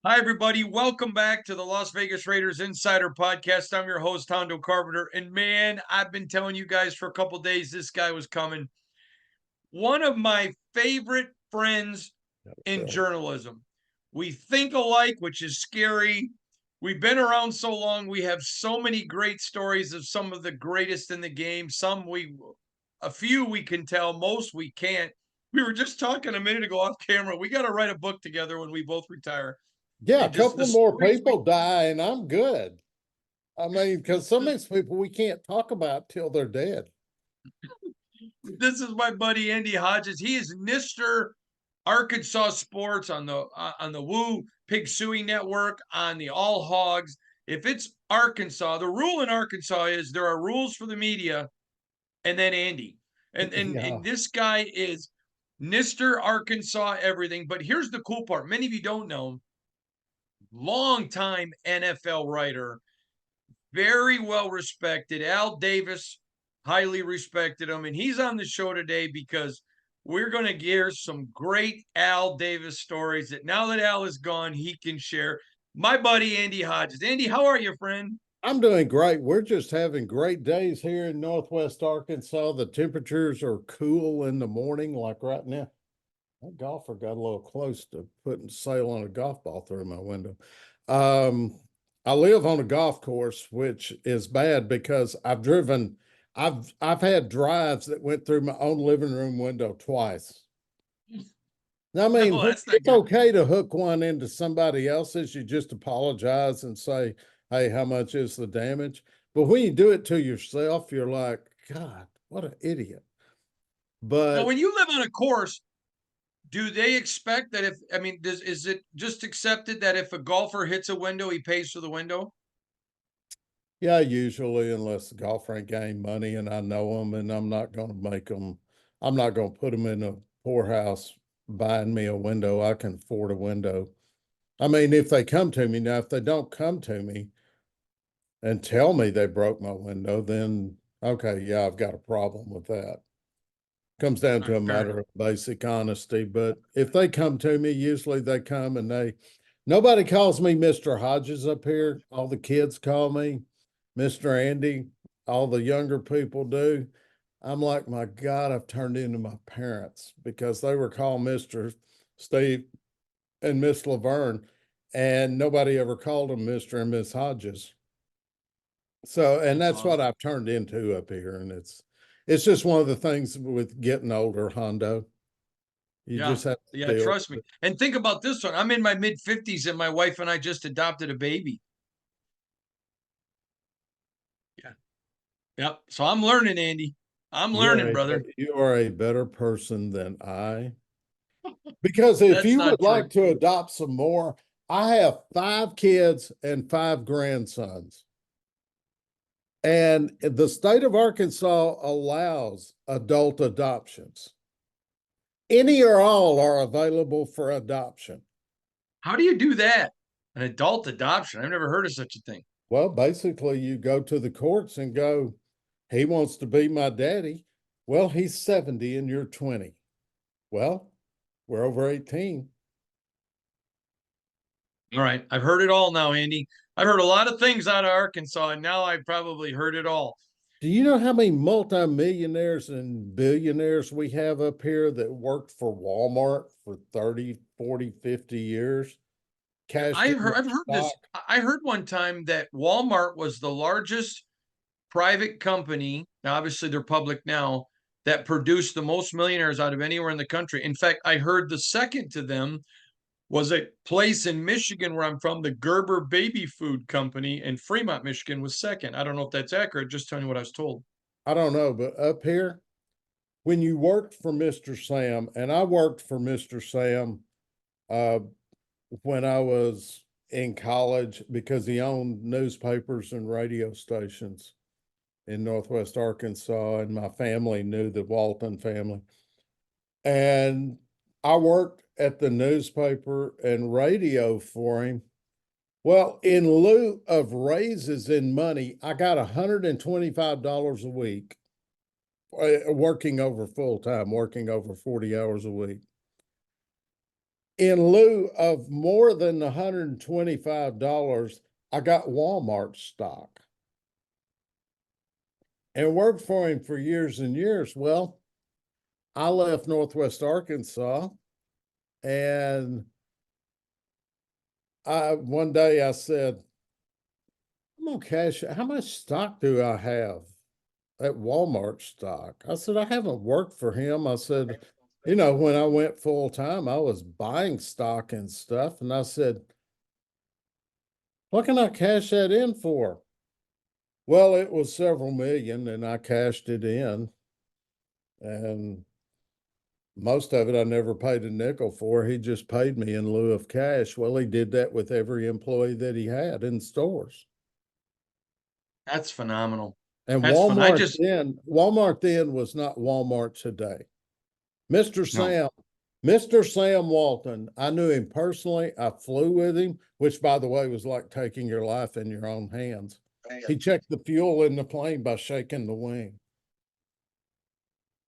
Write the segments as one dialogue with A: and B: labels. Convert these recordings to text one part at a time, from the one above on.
A: Hi, everybody. Welcome back to the Las Vegas Raiders Insider Podcast. I'm your host, Hondo Carpenter. And man, I've been telling you guys for a couple days this guy was coming. One of my favorite friends in journalism. We think alike, which is scary. We've been around so long. We have so many great stories of some of the greatest in the game. A few we can tell, most we can't. We were just talking a minute ago off camera. We got to write a book together when we both retire.
B: Yeah, a
A: And just the
B: couple more
A: stories
B: people die and I'm good. I mean, because some of these people we can't talk about till they're dead.
A: This is my buddy Andy Hodges. He is Mr. Arkansas Sports on the Woo Pig Suey Network, on the All Hogs. If it's Arkansas, the rule in Arkansas is there are rules for the media, and then Andy. And this guy is Mr. Arkansas everything. But here's the cool part. Many of you don't know. Longtime NFL writer, very well respected. Al Davis highly respected him. And he's on the show today because we're going to hear some great Al Davis stories that now that Al is gone, he can share. My buddy, Andy Hodges. Andy, how are you, friend?
B: I'm doing great. We're just having great days here in Northwest Arkansas. The temperatures are cool in the morning, like right now. That golfer got a little close to putting sail on a golf ball through my window. I live on a golf course, which is bad because I've had drives that went through my own living room window twice. I mean,
A: No,
B: it's okay to hook one into somebody else's. You just apologize and say, hey, how much is the damage? But when you do it to yourself, you're like, God, what an idiot. But
A: now, when you live on a course, do they expect that is it just accepted that if a golfer hits a window, he pays for the window?
B: yeah, usually, unless the golfer ain't gained money and I know them and I'm not going to put them in a poorhouse buying me a window. I can afford a window. I mean, if they come to me now, if they don't come to me and tell me they broke my window, then okay, yeah, I've got a problem with that. Comes down to a matter of basic honesty. But if they come to me, usually they come and nobody calls me Mr. Hodges up here. All the kids call me Mr. Andy. All the younger people do. I'm like, my God, I've turned into my parents because they were called Mr. Steve and Miss Laverne, and nobody ever called them Mr. and Miss Hodges. So, and that's what I've turned into up here. And it's just one of the things with getting older, Hondo. You just have to
A: trust me. And think about this one. I'm in my mid-50s and my wife and I just adopted a baby. Yeah. Yep. So I'm learning, Andy. I'm learning, brother.
B: You are a better person than I. Because if you would like to adopt some more, I have 5 kids and 5 grandsons. And the state of Arkansas allows adult adoptions. Any or all are available for adoption.
A: How do you do that? An adult adoption? I've never heard of such a thing.
B: Well, basically, you go to the courts and go, he wants to be my daddy. Well, he's 70 and you're 20. Well, we're over 18.
A: All right. I've heard it all now, Andy. I've heard a lot of things out of Arkansas, and now I've probably heard it all.
B: Do you know how many multimillionaires and billionaires we have up here that worked for Walmart for 30, 40, 50 years?
A: I've heard this. I heard one time that Walmart was the largest private company. Now, obviously, they're public now, that produced the most millionaires out of anywhere in the country. In fact, I heard the second to them was a place in Michigan where I'm from, the Gerber Baby Food Company in Fremont, Michigan was second. I don't know if that's accurate. Just telling you what I was told.
B: I don't know, but up here, when you worked for Mr. Sam, and I worked for Mr. Sam when I was in college because he owned newspapers and radio stations in Northwest Arkansas, and my family knew the Walton family. And I worked at the newspaper and radio for him. Well, in lieu of raises in money, I got $125 a week working over full time, working over 40 hours a week. in lieu of more than $125, I got Walmart stock and worked for him for years and years. Well, I left Northwest Arkansas, and one day I said, I'm gonna cash. How much stock do I have at Walmart stock? I said, I haven't worked for him. I said, when I went full time, I was buying stock and stuff. And I said, what can I cash that in for? Well, it was several million, and I cashed it in. And most of it I never paid a nickel for. He just paid me in lieu of cash. Well, he did that with every employee that he had in stores.
A: That's phenomenal.
B: And
A: That's fun.
B: Walmart then was not Walmart today. Mr.
A: No.
B: Sam, Mr. Sam Walton, I knew him personally. I flew with him, which by the way was like taking your life in your own hands. He checked the fuel in the plane by shaking the wing.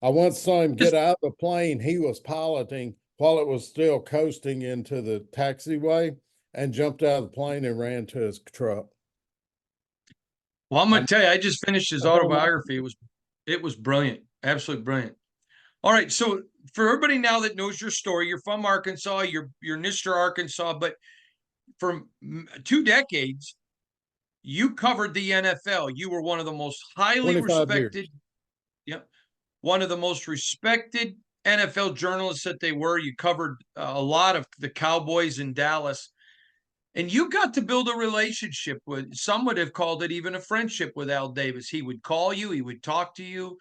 B: I once saw him get
A: Just,
B: out of the plane he was piloting while it was still coasting into the taxiway and jumped out of the plane and ran to his truck.
A: well, I'm gonna
B: I'm
A: tell you, I just finished his
B: the hell am I?
A: autobiography. It was brilliant. Absolutely brilliant. All right. So for everybody now that knows your story, you're from Arkansas, you're Nister, Arkansas, but for 2 decades, you covered the NFL. You were one of the most highly
B: 25
A: respected,
B: years.
A: yep, one of the most respected NFL journalists that they were. You covered a lot of the Cowboys in Dallas, and you got to build a relationship with, some would have called it even a friendship with Al Davis. He would call you, he would talk to you.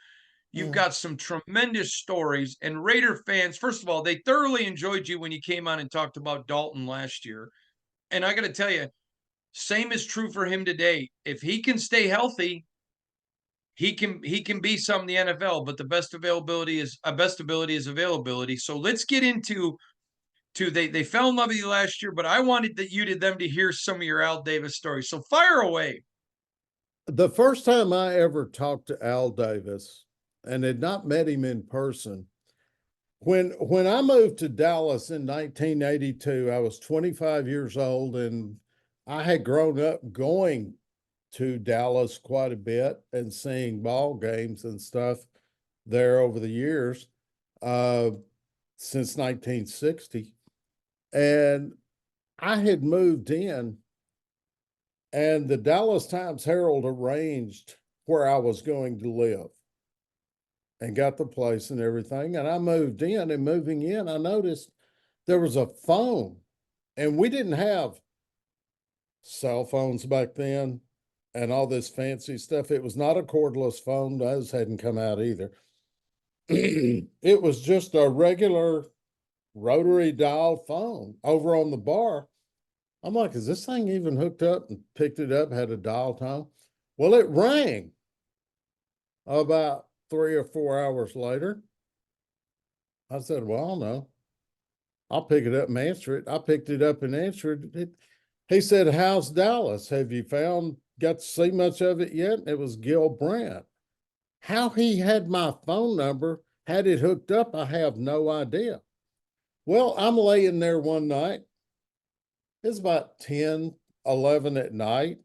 A: You've
B: Mm.
A: got some tremendous stories. And Raider fans, first of all, they thoroughly enjoyed you when you came on and talked about Dalton last year. And I got to tell you, same is true for him today. If he can stay healthy, he can be some in the NFL, but the best ability is availability. So let's get into they fell in love with you last year, but I wanted them to hear some of your Al Davis stories. So fire away.
B: The first time I ever talked to Al Davis and had not met him in person, when I moved to Dallas in 1982, I was 25 years old, and I had grown up going to Dallas quite a bit and seeing ball games and stuff there over the years uh, since 1960. And I had moved in, and the Dallas Times Herald arranged where I was going to live and got the place and everything. And I moved in, and moving in, I noticed there was a phone, and we didn't have cell phones back then and all this fancy stuff. It was not a cordless phone, those hadn't come out either. It was just a regular rotary dial phone over on the bar. I'm like, is this thing even hooked up? And picked it up, had a dial tone. Well, it rang about 3 or 4 hours later. I said, well, no, I'll pick it up and answer it. I picked it up and answered it. He said, how's Dallas? Have you got to see much of it yet? And it was Gil Brandt. How he had my phone number, had it hooked up, I have no idea. Well, I'm laying there one night. It's about 10, 11 at night.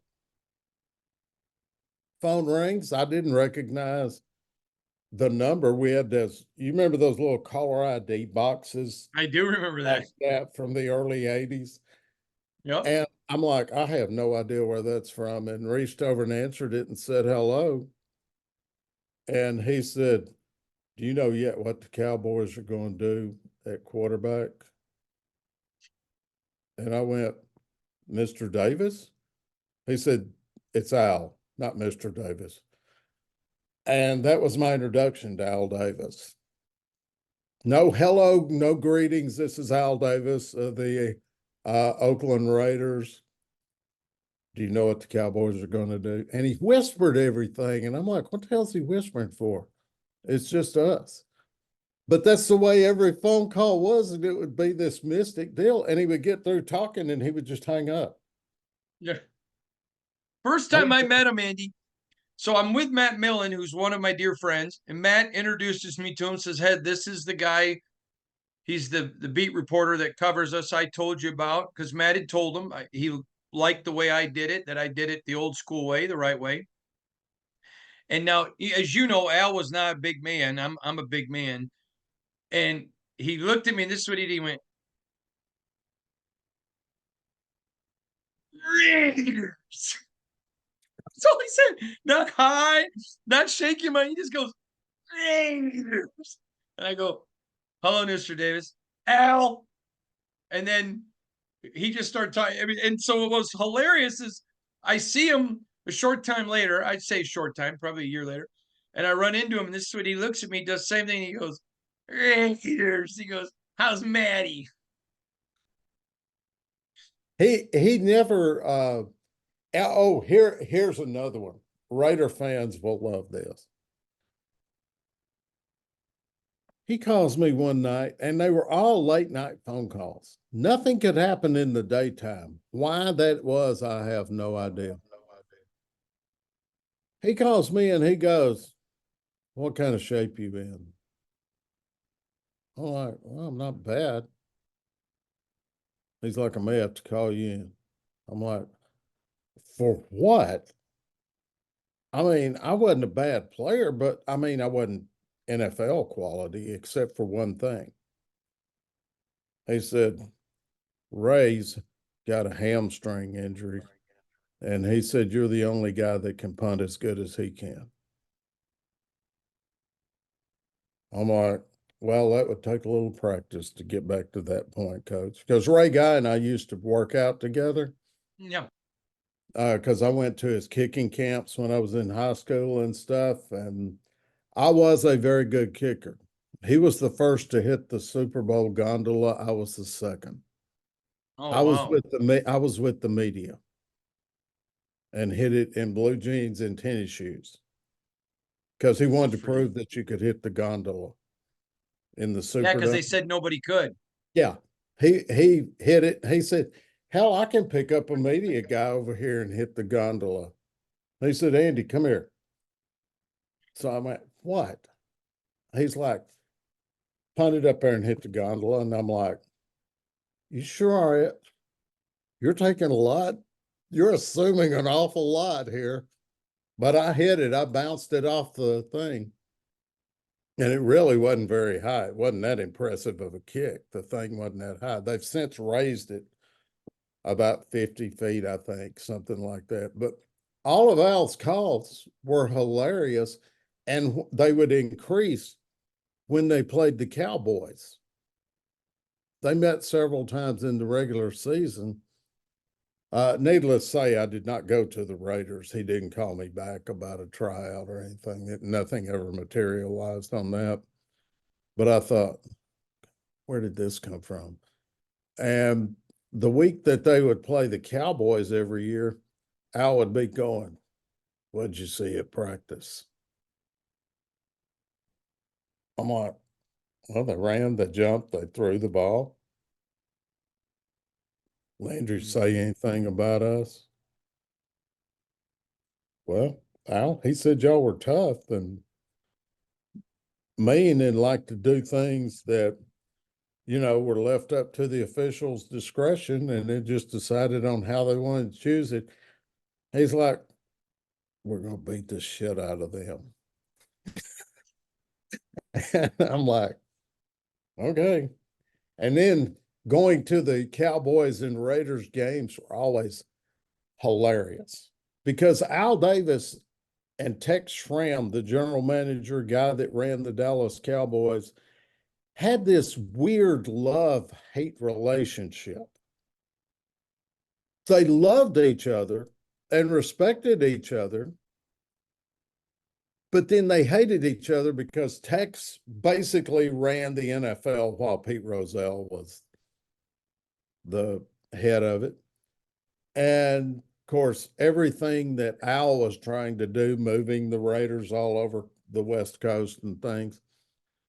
B: Phone rings. I didn't recognize the number. We had this, you remember those little caller ID boxes
A: I do remember that.
B: like that from the early 80s?
A: Yep.
B: And I'm like, I have no idea where that's from, and reached over and answered it and said hello. And he said, do you know yet what the Cowboys are going to do at quarterback? And I went, Mr. Davis? He said, it's Al, not Mr. Davis. And that was my introduction to Al Davis. No hello, no greetings. This is Al Davis of the Oakland Raiders. Do you know what the Cowboys are going to do? And he whispered everything. And I'm like, what the hell is he whispering for? It's just us. But that's the way every phone call was. And it would be this mystic deal. And he would get through talking and he would just hang up.
A: Yeah. First time I met him, Andy. So I'm with Matt Millen, who's one of my dear friends, and Matt introduces me to him, says, hey, this is the guy He's the beat reporter that covers us. I told you about because Matt had told him he liked the way I did it, that I did it the old school way, the right way. And now, as you know, Al was not a big man. I'm a big man, and he looked at me, and this is what he did. He went, Raiders. That's all he said. Not high, not shaking my. He just goes, Raiders. And I go, hello, Mr. Davis. Al. And then he just started talking. I mean, and so what was hilarious is I see him a short time later. I'd say short time, probably a year later. And I run into him, and this is what he looks at me, does the same thing. He goes, Raiders. He goes, how's Maddie?
B: He never here's another one. Raider fans will love this. He calls me one night, and they were all late night phone calls. Nothing could happen in the daytime. Why that was, I have no idea. He calls me and he goes, what kind of shape you in? I'm like, well, I'm not bad. He's like, I may have to call you in. I'm like, for what? I mean, I wasn't a bad player, but I mean, I wasn't NFL quality except for one thing. He said, Ray's got a hamstring injury. And he said, you're the only guy that can punt as good as he can. I'm like, well, that would take a little practice to get back to that point, coach. Because Ray Guy and I used to work out together.
A: Yeah.
B: Because I went to his kicking camps when I was in high school and stuff. And I was a very good kicker. He was the first to hit the Super Bowl gondola. I was the second.
A: Oh, wow.
B: I was with the media and hit it in blue jeans and tennis shoes because he wanted to prove that you could hit the gondola in the
A: Yeah, because they
B: Superdome.
A: said nobody could.
B: Yeah, he hit it. He said, "Hell, I can pick up a media guy over here and hit the gondola." He said, "Andy, come here." So I'm like, "What?" He's like, "Punt it up there and hit the gondola," and I'm like, "You sure are? You're taking a lot. You're assuming an awful lot here." But I hit it. I bounced it off the thing. And it really wasn't very high. It wasn't that impressive of a kick. The thing wasn't that high. They've since raised it about 50 feet, I think, something like that. But all of Al's calls were hilarious, and they would increase when they played the Cowboys. They met several times in the regular season. Needless to say, I did not go to the Raiders. He didn't call me back about a tryout or anything. Nothing ever materialized on that. But I thought, where did this come from? And the week that they would play the Cowboys every year, Al would be going, what'd you see at practice? I'm like, well, they ran, they jumped, they threw the ball. Landry say anything about us? Well, Al, he said y'all were tough and mean and like to do things that, were left up to the officials' discretion and they just decided on how they wanted to choose it. He's like, we're going to beat the shit out of them. And I'm like, okay. And then going to the Cowboys and Raiders games were always hilarious because Al Davis and Tex Schramm, the general manager guy that ran the Dallas Cowboys, had this weird love-hate relationship. They loved each other and respected each other, but then they hated each other because Tex basically ran the NFL while Pete Rozelle was the head of it. And of course, everything that Al was trying to do, moving the Raiders all over the West Coast and things,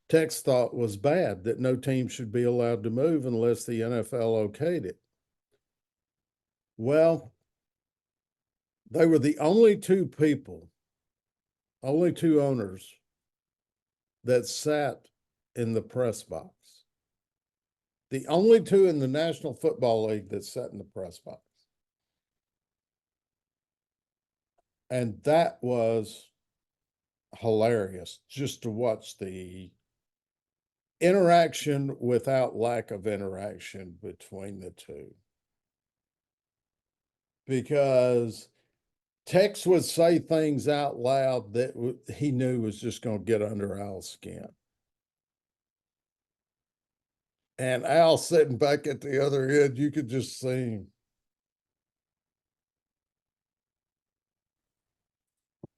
B: Tex thought was bad, that no team should be allowed to move unless the NFL okayed it. Well, they were the only two people, only two owners that sat in the press box. The only two in the National Football League that sat in the press box. And that was hilarious just to watch the interaction without lack of interaction between the two. Because Tex would say things out loud that he knew was just going to get under Al's skin. And Al sitting back at the other end, you could just see him.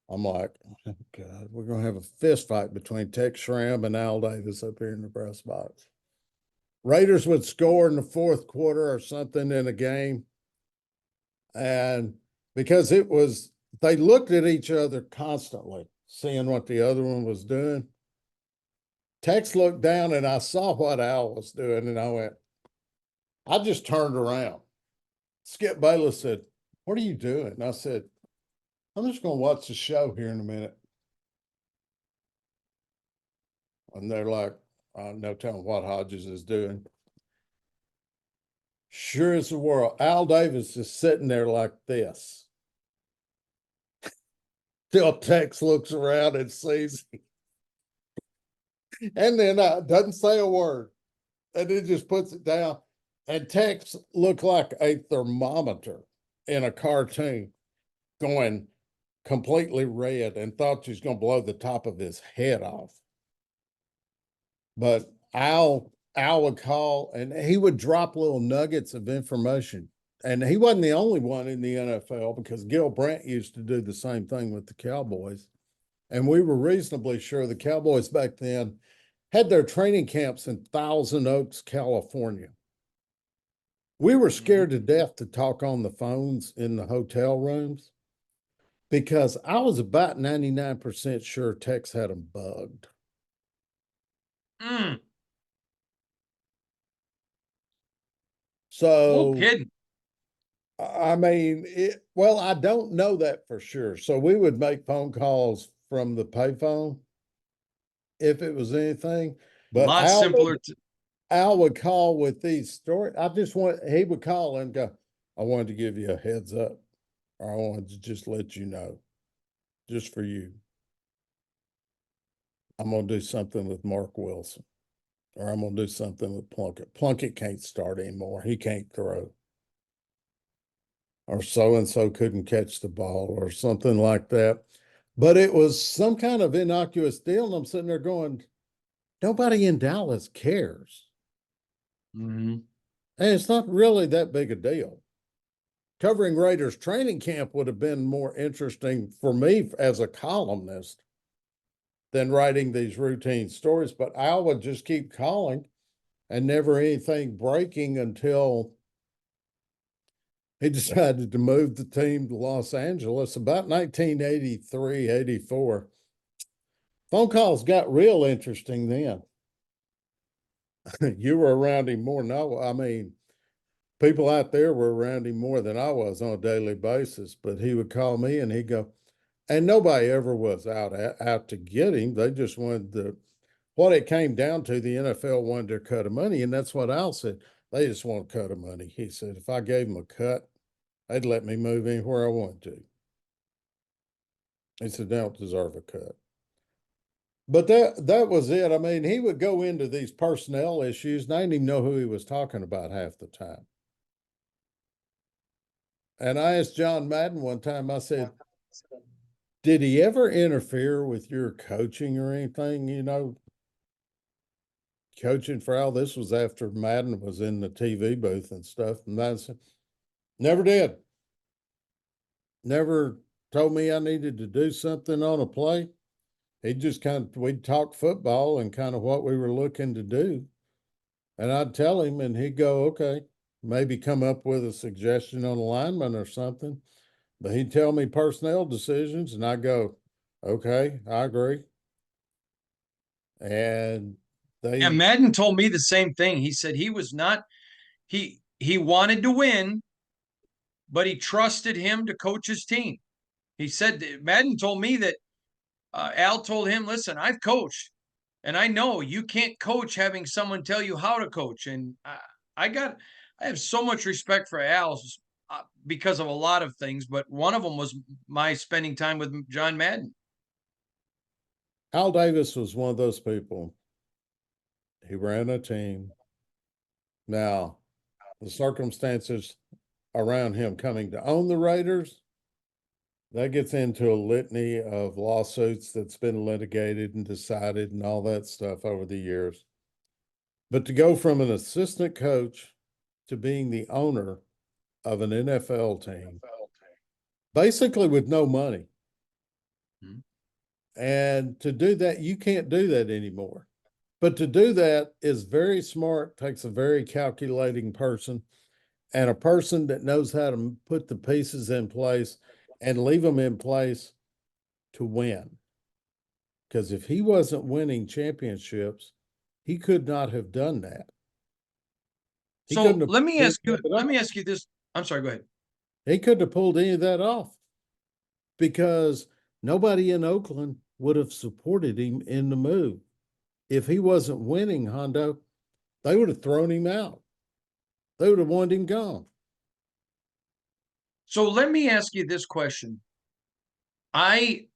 B: I'm like, oh, God, we're going to have a fist fight between Tex Schramm and Al Davis up here in the press box. Raiders would score in the fourth quarter or something in a game. And because they looked at each other constantly, seeing what the other one was doing. Tex looked down and I saw what Al was doing, and I just turned around. Skip Bayless said, "What are you doing?" And I said, "I'm just going to watch the show here in a minute." And they're like, no telling what Hodges is doing. Sure as the world, Al Davis is sitting there like this. Till Tex looks around and sees him. And then doesn't say a word. And then just puts it down. And Tex looked like a thermometer in a cartoon, going completely red, and thought she was going to blow the top of his head off. But Al would call, and he would drop little nuggets of information. And he wasn't the only one in the NFL, because Gil Brandt used to do the same thing with the Cowboys. And we were reasonably sure the Cowboys back then had their training camps in Thousand Oaks, California. We were scared to death to talk on the phones in the hotel rooms, because I was about 99% sure Tex had them bugged.
A: Mm.
B: So,
A: No kidding.
B: I mean, well, I don't know that for sure. So we would make phone calls from the payphone if it was anything.
A: A
B: But
A: lot simpler.
B: Al would call with these stories. He would call and go, "I wanted to give you a heads up, or I wanted to just let you know, just for you. I'm going to do something with Mark Wilson, or I'm going to do something with Plunkett. Plunkett can't start anymore. He can't throw. Or so-and-so couldn't catch the ball," or something like that. But it was some kind of innocuous deal. And I'm sitting there going, nobody in Dallas cares.
A: Mm-hmm.
B: And it's not really that big a deal. Covering Raiders training camp would have been more interesting for me as a columnist than writing these routine stories. But Al would just keep calling, and never anything breaking until he decided to move the team to Los Angeles about 1983, 84. Phone calls got real interesting then. You were around him more than I mean, people out there were around him more than I was on a daily basis, but he would call me and he'd go, and nobody ever was out to get him. They just wanted what it came down to, the NFL wanted their cut of money. And that's what Al said. They just want a cut of money. He said, if I gave them a cut, they'd let me move anywhere I wanted to. He said, they don't deserve a cut. But that was it. I mean, he would go into these personnel issues, and I didn't even know who he was talking about half the time. And I asked John Madden one time, I said, did he ever interfere with your coaching or anything? You know, coaching for Al. This was after Madden was in the TV booth and stuff. And I said, never did. Never told me I needed to do something on a play. He just we'd talk football and kind of what we were looking to do. And I'd tell him, and he'd go, okay, maybe come up with a suggestion on alignment or something. But he'd tell me personnel decisions, and I'd go, okay, I agree. And
A: Yeah, Madden told me the same thing. He said he was not he wanted to win, but he trusted him to coach his team. He said Madden told me that Al told him, "Listen, I've coached, And I know you can't coach having someone tell you how to coach. And I got, I have so much respect for Al because of a lot of things, but one of them was my spending time with John Madden.
B: Al Davis was one of those people. He ran a team. Now, the circumstances around him coming to own the Raiders, that gets into a litany of lawsuits that's been litigated and decided and all that stuff over the years. But to go from an assistant coach to being the owner of an NFL team, basically with no money.
A: Mhm.
B: And to do that, you can't do that anymore. But to do that is very smart, takes a very calculating person and a person that knows how to put the pieces in place and leave them in place to win. Because if he wasn't winning championships, he could not have done that. He couldn't
A: So
B: have
A: let me
B: pulled
A: ask you,
B: it
A: let me
B: off.
A: ask you this. I'm sorry, go ahead.
B: He couldn't have pulled any of that off because nobody in Oakland would have supported him in the move. If he wasn't winning, Hondo, they would have thrown him out. They would have wanted him gone.
A: So let me ask you this question. I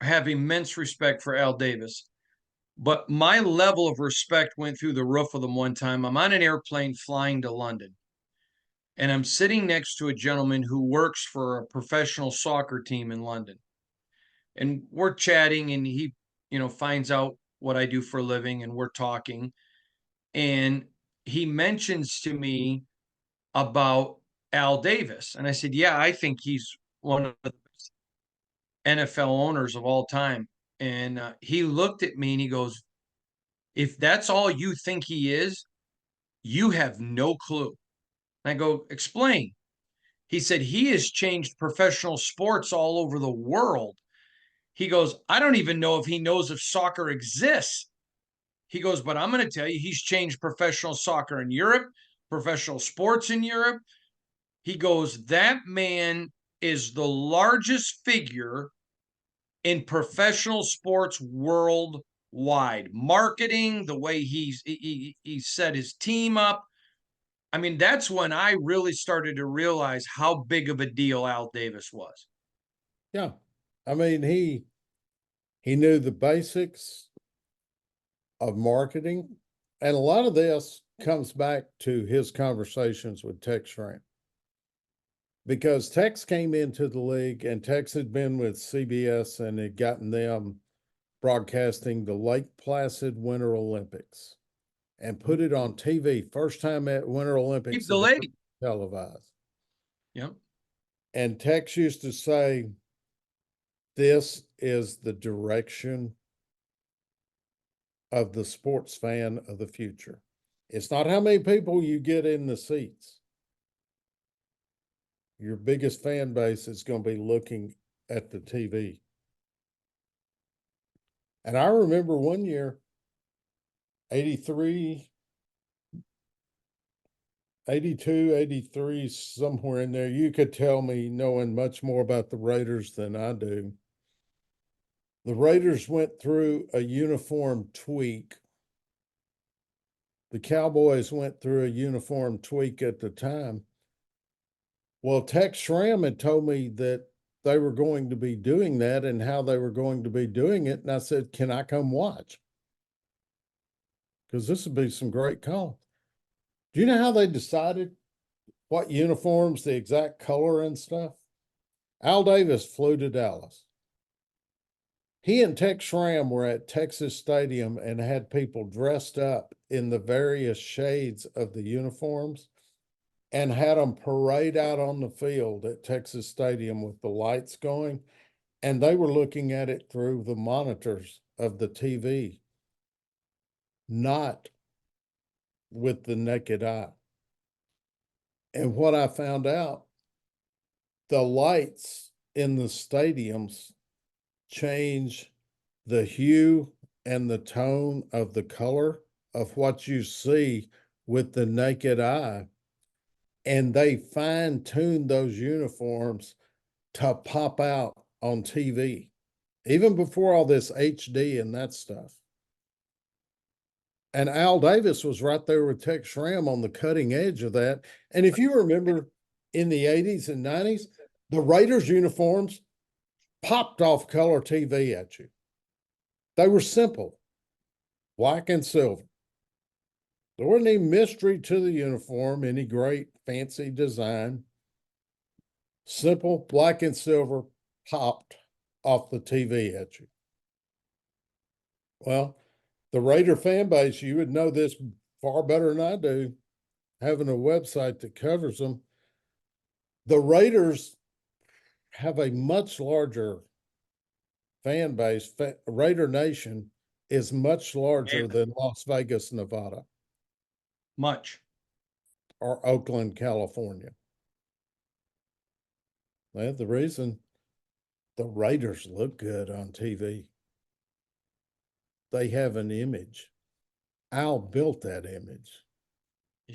A: have immense respect for Al Davis, but my level of respect went through the roof of them one time. I'm on an airplane flying to London, and I'm sitting next to a gentleman who works for a professional soccer team in London. And we're chatting, and he, finds out what I do for a living, and we're talking. And he mentions to me about Al Davis. And I said, yeah, I think he's one of the NFL owners of all time. And he looked at me and he goes, if that's all you think he is, you have no clue. And I go, explain. He said, he has changed professional sports all over the world. He goes, I don't even know if he knows if soccer exists. He goes, but I'm going to tell you, he's changed professional soccer in Europe, professional sports in Europe. He goes, that man is the largest figure in professional sports worldwide. Marketing, the way he set his team up. I mean, that's when I really started to realize how big of a deal Al Davis was.
B: Yeah. I mean, he knew the basics of marketing. And a lot of this comes back to his conversations with Tex Schramm. Because Tex came into the league and Tex had been with CBS and had gotten them broadcasting the Lake Placid Winter Olympics and put it on TV. First time at Winter
A: Keep
B: Olympics had ever
A: delayed.
B: been televised.
A: Yep.
B: And Tex used to say, this is the direction of the sports fan of the future. It's not how many people you get in the seats. Your biggest fan base is going to be looking at the TV. And I remember one year, 83, 82, 83, somewhere in there, you could tell me, knowing much more about the Raiders than I do. The Raiders went through a uniform tweak. The Cowboys went through a uniform tweak at the time. Well, Tex Schramm had told me that they were going to be doing that and how they were going to be doing it. And I said, can I come watch? Because this would be some great call. Do you know how they decided what uniforms, the exact color and stuff? Al Davis flew to Dallas. He and Tex Schramm were at Texas Stadium and had people dressed up in the various shades of the uniforms and had them parade out on the field at Texas Stadium with the lights going. And they were looking at it through the monitors of the TV, not with the naked eye. And what I found out, the lights in the stadiums change the hue and the tone of the color of what you see with the naked eye. And they fine tuned those uniforms to pop out on TV, even before all this HD and that stuff. And Al Davis was right there with Tex Schramm on the cutting edge of that. And if you remember in the 80s and 90s, the Raiders uniforms popped off color TV at you. They were simple, black and silver. There wasn't any mystery to the uniform, any great fancy design. Simple, black and silver popped off the TV at you. Well, the Raider fan base, you would know this far better than I do, having a website that covers them. The Raiders have a much larger fan base. Raider Nation is much larger than Las Vegas, Nevada,
A: Much.
B: or Oakland, California. Well, the reason the Raiders look good on TV, they have an image. Al built that image.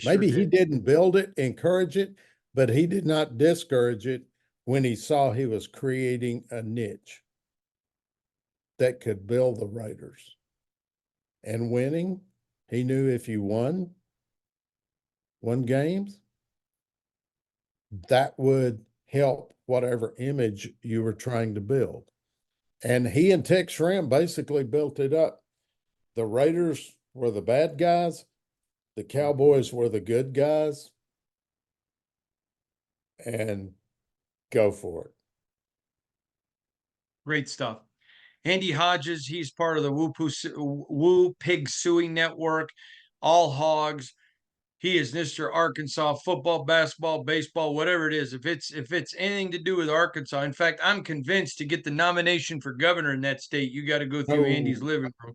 B: Maybe he didn't build it, encourage it, but he did not discourage it when he saw he was creating a niche that could build the Raiders. And winning, he knew if you won games, that would help whatever image you were trying to build. And he and Tex Schramm basically built it up. The Raiders were the bad guys. The Cowboys were the good guys. And go for it.
A: Great stuff. Andy Hodges, he's part of the Woo Pig Suing Network, All Hogs. He is Mr. Arkansas football, basketball, baseball, whatever it is. If it's anything to do with Arkansas, in fact, I'm convinced to get the nomination for governor in that state, you got to go through Andy's living room.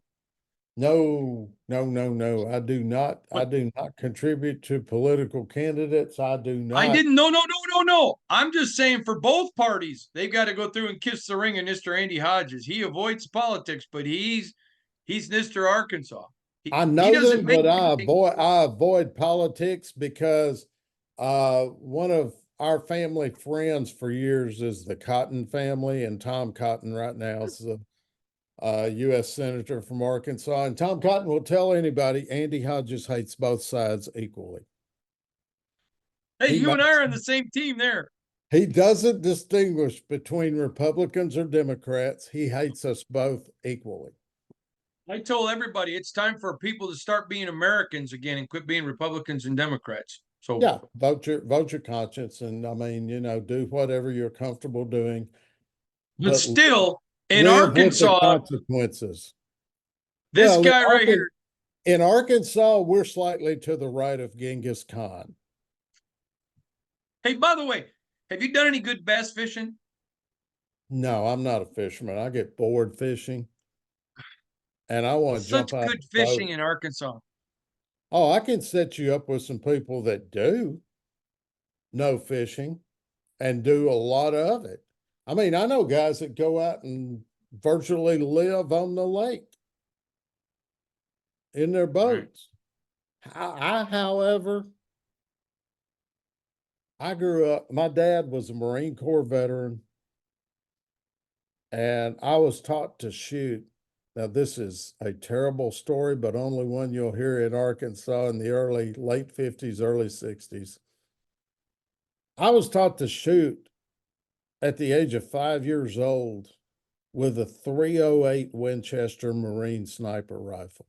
B: No. I do not. I do not contribute to political candidates. I do not.
A: I didn't. No. I'm just saying for both parties, they've got to go through and kiss the ring of Mr. Andy Hodges. He avoids politics, but he's Mr. Arkansas.
B: I know them, but I avoid politics because one of our family friends for years is the Cotton family, and Tom Cotton right now is the U.S. Senator from Arkansas. And Tom Cotton will tell anybody Andy Hodges hates both sides equally.
A: Hey, you and I are on the same team there.
B: He doesn't distinguish between Republicans or Democrats. He hates us both equally.
A: I told everybody it's time for people to start being Americans again and quit being Republicans and Democrats. So
B: yeah, vote your conscience, and I mean, do whatever you're comfortable doing.
A: But still, in Arkansas,
B: consequences.
A: This guy right here.
B: In Arkansas, we're slightly to the right of Genghis Khan.
A: Hey, by the way, have you done any good bass fishing?
B: No, I'm not a fisherman. I get bored fishing. And I want to jump out.
A: Such good fishing in Arkansas.
B: Oh, I can set you up with some people that do know fishing and do a lot of it. I mean, I know guys that go out and virtually live on the lake in their boats. Right. However, I grew up, my dad was a Marine Corps veteran, and I was taught to shoot. Now, this is a terrible story, but only one you'll hear in Arkansas in the late 50s, early 60s. I was taught to shoot at the age of 5 years old with a .308 Winchester Marine sniper rifle.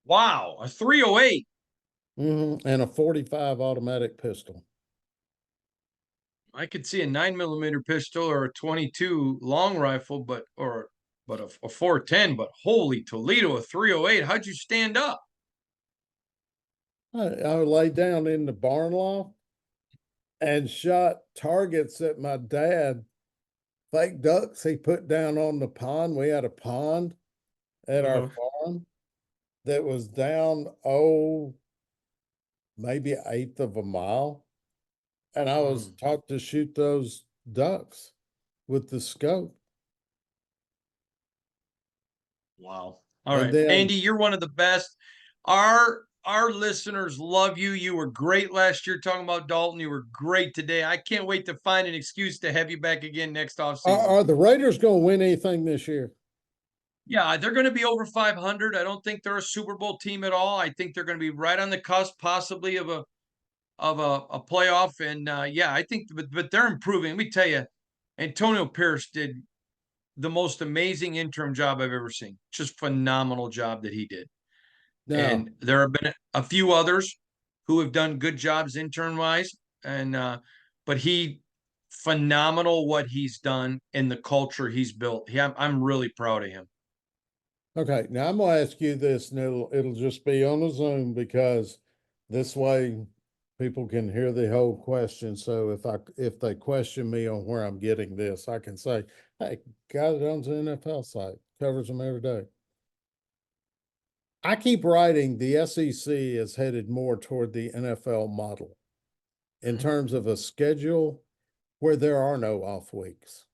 A: Wow, a .308.
B: And a .45 automatic pistol.
A: I could see a 9mm pistol or a .22 long rifle, but a 410. But holy Toledo, a .308! How'd you stand up?
B: I lay down in the barn loft and shot targets at my dad. Fake ducks he put down on the pond. We had a pond at our farm that was down, maybe 1/8 of a mile. And I was taught to shoot those ducks with the scope.
A: Wow. All right. Andy, you're one of the best. Our listeners love you. You were great last year talking about Dalton. You were great today. I can't wait to find an excuse to have you back again next offseason.
B: Are the Raiders going to win anything this year?
A: Yeah, they're going to be over 500. I don't think they're a Super Bowl team at all. I think they're going to be right on the cusp, possibly of a playoff. And yeah, I think, but they're improving. Let me tell you, Antonio Pierce did the most amazing interim job I've ever seen. Just phenomenal job that he did.
B: Now,
A: And there have been a few others who have done good jobs intern wise. And but he phenomenal what he's done and the culture he's built. Yeah, I'm really proud of him.
B: okay, now I'm gonna ask you this, and it'll just be on a Zoom because this way people can hear the whole question. So if they question me on where I'm getting this, I can say, "Hey, guy that owns an NFL site covers them every day." I keep writing the SEC is headed more toward the NFL model in
A: Mhm.
B: terms of a schedule where there are no off weeks.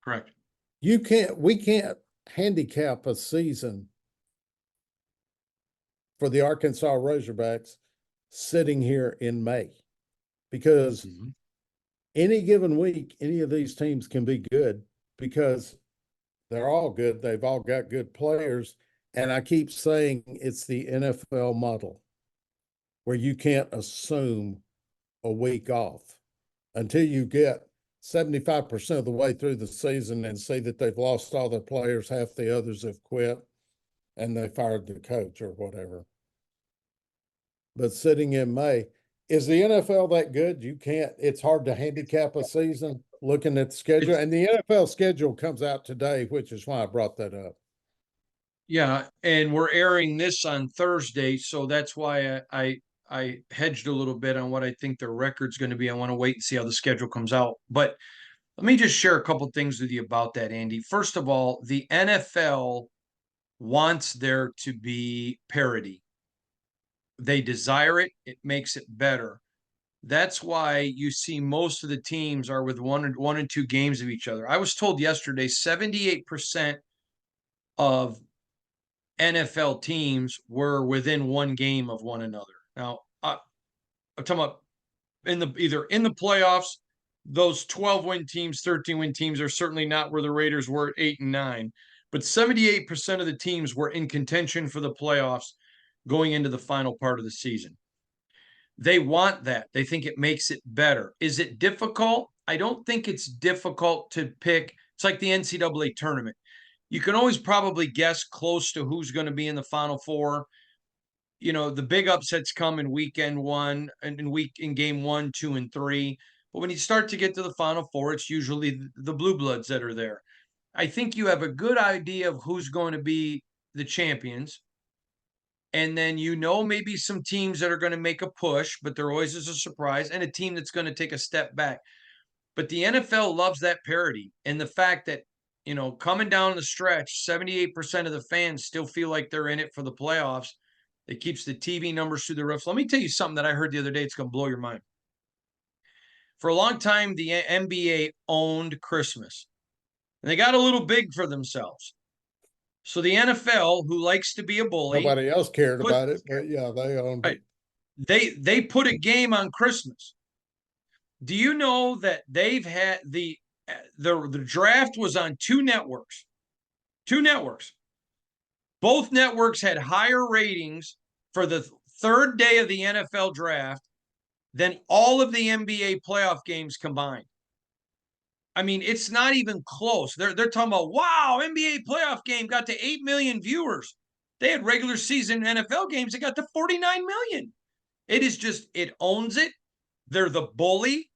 A: Correct.
B: We can't handicap a season for the Arkansas Razorbacks sitting here in May because
A: Mhm.
B: any given week, any of these teams can be good because they're all good. They've all got good players. And I keep saying it's the NFL model where you can't assume a week off until you get 75% of the way through the season and see that they've lost all their players, half the others have quit, and they fired the coach or whatever. But sitting in May, is the NFL that good? You can't, it's hard to handicap a season looking at the schedule.
A: It's
B: And the NFL schedule comes out today, which is why I brought that up.
A: Yeah, and we're airing this on Thursday, so that's why I hedged a little bit on what I think their record's going to be. I want to wait and see how the schedule comes out. But let me just share a couple things with you about that, Andy. First of all, the NFL wants there to be parity. They desire it, it makes it better. That's why you see most of the teams are with one and two games of each other. I was told yesterday 78% of NFL teams were within one game of one another. Now, I'm talking about either in the playoffs, those 12-win teams, 13-win teams are certainly not where the Raiders were at 8 and 9, but 78% of the teams were in contention for the playoffs going into the final part of the season. They want that. They think it makes it better. Is it difficult? I don't think it's difficult to pick. It's like the NCAA tournament. You can always probably guess close to who's going to be in the Final Four. You know, the big upsets come in weekend one and in game 1, 2, and 3. But when you start to get to the Final Four, it's usually the blue bloods that are there. I think you have a good idea of who's going to be the champions. And then maybe some teams that are going to make a push, but there always is a surprise, and a team that's going to take a step back. But the NFL loves that parity and the fact that, coming down the stretch, 78% of the fans still feel like they're in it for the playoffs. It keeps the TV numbers through the roof. So let me tell you something that I heard the other day. It's going to blow your mind. For a long time, the NBA owned Christmas. And they got a little big for themselves. So the NFL, who likes to be a bully,
B: Nobody else cared
A: put
B: about it, but yeah, they owned
A: right,
B: it.
A: they put a game on Christmas. Do you know that they've had the draft was on two networks? Two networks. Both networks had higher ratings for the third day of the NFL draft than all of the NBA playoff games combined. I mean, it's not even close. They're talking about, wow, NBA playoff game got to 8 million viewers. They had regular season NFL games that got to 49 million. It is just, it owns it. They're the bully.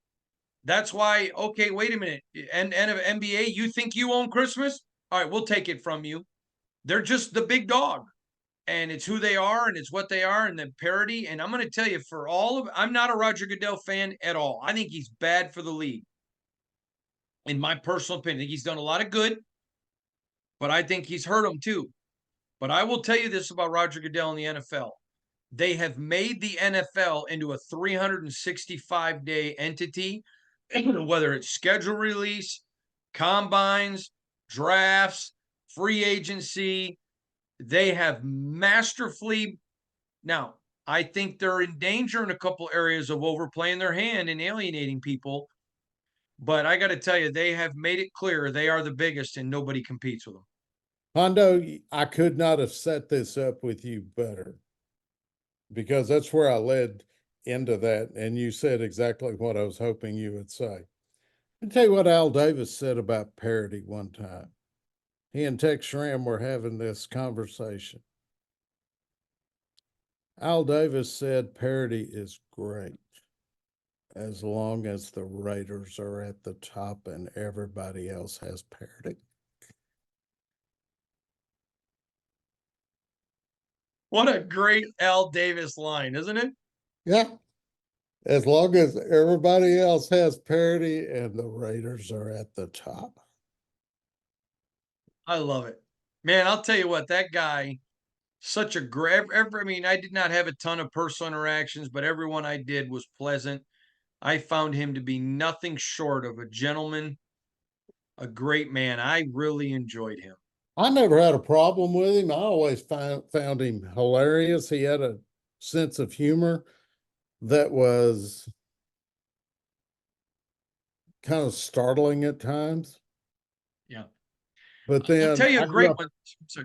A: That's why, okay, wait a minute. And NBA, you think you own Christmas? All right, we'll take it from you. They're just the big dog. And it's who they are and it's what they are and the parody. And I'm going to tell you, I'm not a Roger Goodell fan at all. I think he's bad for the league. In my personal opinion, I think he's done a lot of good, but I think he's hurt them too. But I will tell you this about Roger Goodell and the NFL. They have made the NFL into a 365-day entity, whether it's schedule release, combines, drafts, free agency. They have masterfully. Now, I think they're in danger in a couple areas of overplaying their hand and alienating people. But I got to tell you, they have made it clear they are the biggest and nobody competes with them.
B: Hondo, I could not have set this up with you better because that's where I led into that. And you said exactly what I was hoping you would say. I'll tell you what Al Davis said about parody one time. He and Tex Schramm were having this conversation. Al Davis said parody is great as long as the Raiders are at the top and everybody else has parity.
A: What a great Al Davis line, isn't it?
B: Yeah. As long as everybody else has parity and the Raiders are at the top.
A: I love it. Man, I'll tell you what, that guy, such a great, I mean, I did not have a ton of personal interactions, but everyone I did was pleasant. I found him to be nothing short of a gentleman, a great man. I really enjoyed him.
B: I never had a problem with him. I always found him hilarious. He had a sense of humor that was kind of startling at times.
A: Yeah.
B: But
A: I'll
B: then
A: tell you a great one. So,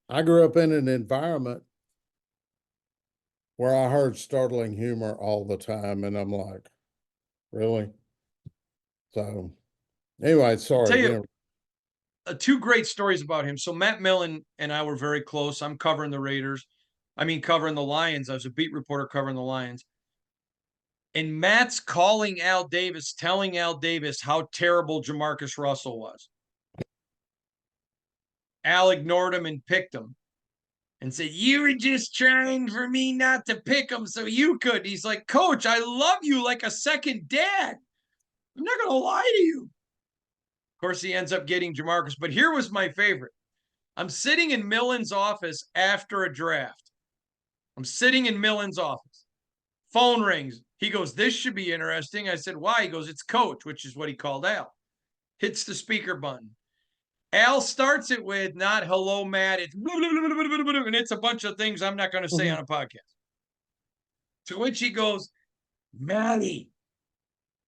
B: I grew up in an environment where I heard startling humor all the time, and I'm like, really? So anyway,
A: I'll tell
B: sorry.
A: you
B: Yeah.
A: two great stories about him. So Matt Millen and I were very close. I'm covering the Raiders. I mean, covering the Lions. I was a beat reporter covering the Lions. And Matt's calling Al Davis, telling Al Davis how terrible Jamarcus Russell was. Al ignored him and picked him and said, "You were just trying for me not to pick him so you could." He's like, "Coach, I love you like a second dad. I'm not going to lie to you." Of course, he ends up getting Jamarcus. But here was my favorite. I'm sitting in Millen's office after a draft. I'm sitting in Millen's office. Phone rings. He goes, "This should be interesting." I said, "Why?" He goes, "It's Coach," which is what he called Al. Hits the speaker button. Al starts it with not "hello, Matt." It's blah, blah, blah, blah, blah, and it's a bunch of things I'm not going to say
B: Mhm.
A: on a podcast. To which he goes, "Matty,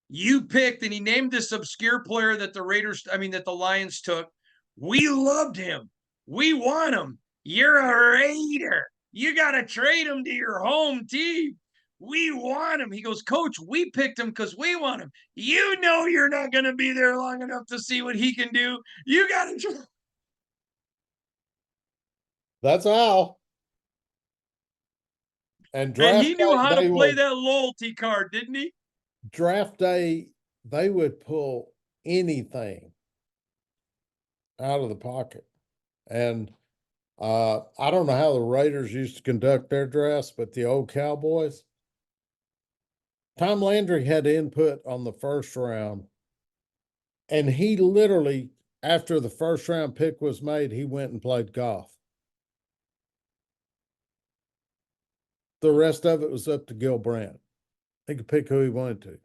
A: you picked," and he named this obscure player that the Raiders, I mean, that the Lions took. "We loved him. We want him. You're a Raider. You got to trade him to your home team. We want him." He goes, "Coach, we picked him because we want him. You know you're not going to be there long enough to see what he can do. You got to."
B: That's Al. And
A: And he
B: draft
A: knew
B: day,
A: how to
B: they
A: play
B: will
A: that loyalty card, didn't he?
B: draft day, they would pull anything out of the pocket. And I don't know how the Raiders used to conduct their drafts, but the old Cowboys, Tom Landry had input on the first round. And he literally, after the first round pick was made, he went and played golf. The rest of it was up to Gil Brandt. He could pick who he wanted to.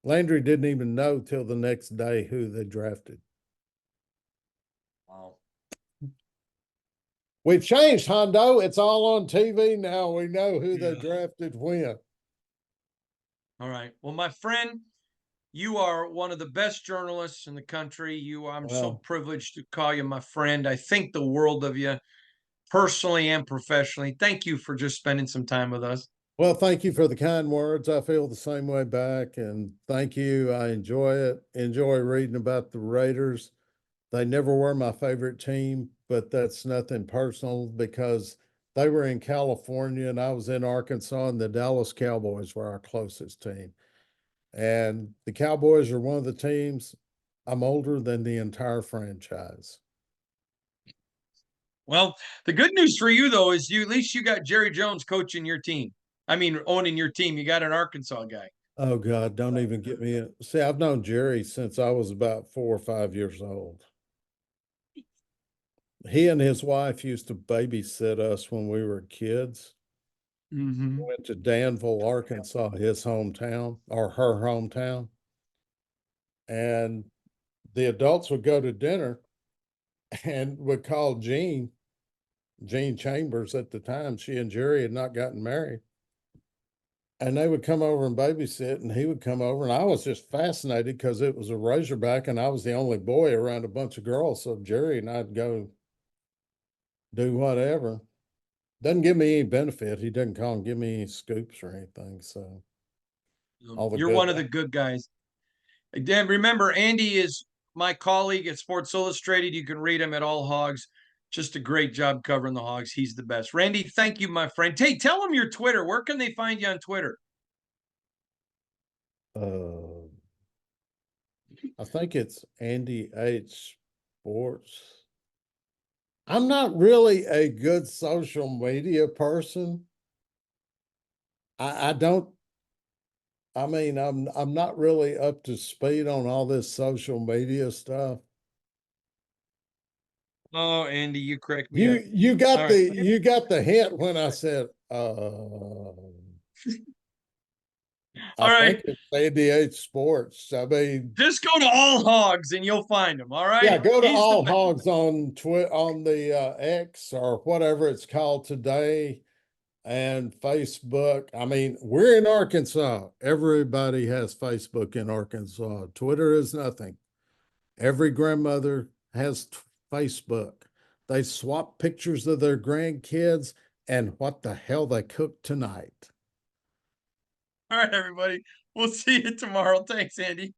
B: Landry didn't even know till the next day who they drafted.
A: Wow.
B: We've changed, Hondo. It's all on TV now. We know who they
A: Yeah.
B: drafted when.
A: All right. Well, my friend, you are one of the best journalists in the country. I'm so
B: Well,
A: privileged to call you my friend. I think the world of you, personally and professionally. Thank you for just spending some time with us.
B: well, thank you for the kind words. I feel the same way back. And thank you. I enjoy it. Enjoy reading about the Raiders. They never were my favorite team, but that's nothing personal because they were in California and I was in Arkansas, and the Dallas Cowboys were our closest team. And the Cowboys are one of the teams. I'm older than the entire franchise.
A: Well, the good news for you though is you at least you got Jerry Jones coaching your team. I mean, owning your team. You got an Arkansas guy.
B: Oh God, don't even get me in. See, I've known Jerry since I was about 4 or 5 years old. He and his wife used to babysit us when we were kids.
A: Mm-hmm.
B: We went to Danville, Arkansas, his hometown or her hometown. And the adults would go to dinner and would call Jean Chambers at the time. She and Jerry had not gotten married. and they would come over and babysit, and he would come over, and I was just fascinated because it was a Razorback, and I was the only boy around a bunch of girls. So Jerry and I'd go do whatever. Doesn't give me any benefit. He doesn't call and give me any scoops or anything. So all the
A: You're
B: good.
A: one of the good guys. Again, remember, Andy is my colleague at Sports Illustrated. You can read him at All Hogs. Just a great job covering the Hogs. He's the best. Randy, thank you, my friend. Hey, tell them your Twitter. Where can they find you on Twitter?
B: Uh, I think it's Andy H Sports. I'm not really a good social media person. I don't. I mean, I'm not really up to speed on all this social media stuff.
A: Oh, Andy, you crack me up.
B: You
A: All
B: got
A: right.
B: the hint when I said I
A: All
B: think
A: right.
B: it's Andy H Sports. I mean,
A: Just go to All Hogs and you'll find him. All
B: yeah,
A: right.
B: go to
A: He's the
B: All
A: best.
B: Hogs on on the X or whatever it's called today, and Facebook. I mean, we're in Arkansas. Everybody has Facebook in Arkansas. Twitter is nothing. Every grandmother has Facebook. They swap pictures of their grandkids and what the hell they cooked tonight.
A: All right, everybody. We'll see you tomorrow. Thanks, Andy.